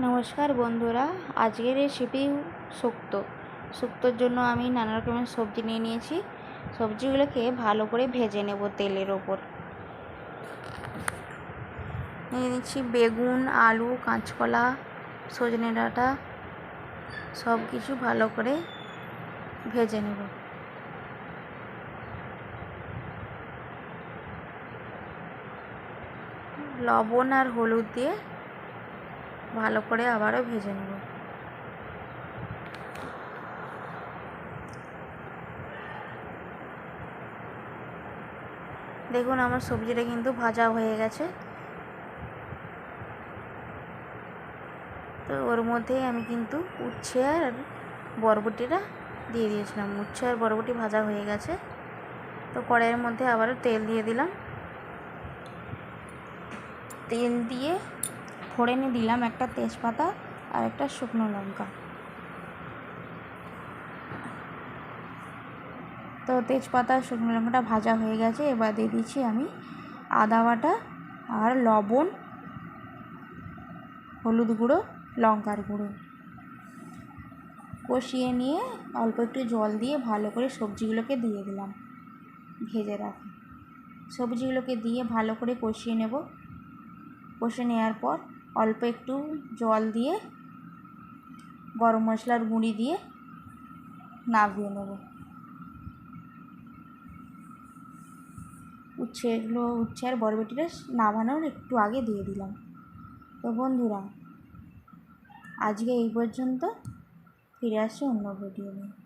নমস্কার বন্ধুরা, আজকের রেসিপি শুক্তোর জন্য আমি নানা রকমের সবজি নিয়ে নিয়েছি। সবজিগুলোকে ভালো করে ভেজে নেব তেলের ওপর। নিয়ে নিচ্ছি বেগুন, আলু, কাঁচকলা, সজনে ডাঁটা, সব কিছু ভালো করে ভেজে নেব। লবণ আর হলুদ দিয়ে ভালো করে আবারও ভেজে নেব। দেখুন আমার সবজিটা কিন্তু ভাজা হয়ে গেছে। তো ওর মধ্যেই আমি কিন্তু উচ্ছে আর বরবটিটা দিয়ে দিয়েছিলাম। উচ্ছে আর বরবটি ভাজা হয়ে গেছে। তো কড়াইয়ের মধ্যে আবারও তেল দিয়ে দিলাম। তেল দিয়ে ফোড়নে দিলাম একটা তেজপাতা আর একটা শুকনো লঙ্কা। তো তেজপাতা আর শুকনো লঙ্কাটা ভাজা হয়ে গেছে। এবার দিয়ে দিচ্ছি আমি আদা বাটা আর লবণ, হলুদ গুঁড়ো, লঙ্কার গুঁড়ো কষিয়ে নিয়ে অল্প একটু জল দিয়ে ভালো করে সবজিগুলোকে দিয়ে দিলাম। ভেজে রাখা সবজিগুলোকে দিয়ে ভালো করে কষিয়ে নেব। কষে নেওয়ার পর অল্প একটু জল দিয়ে গরম মশলার গুঁড়ি দিয়ে নামিয়ে নেব। উচ্ছে আর বরবটিটা নামানোর একটু আগে দিয়ে দিলাম। তো বন্ধুরা, আজকে এই পর্যন্ত। ফিরে আসছি অন্য ভিডিও নিয়ে।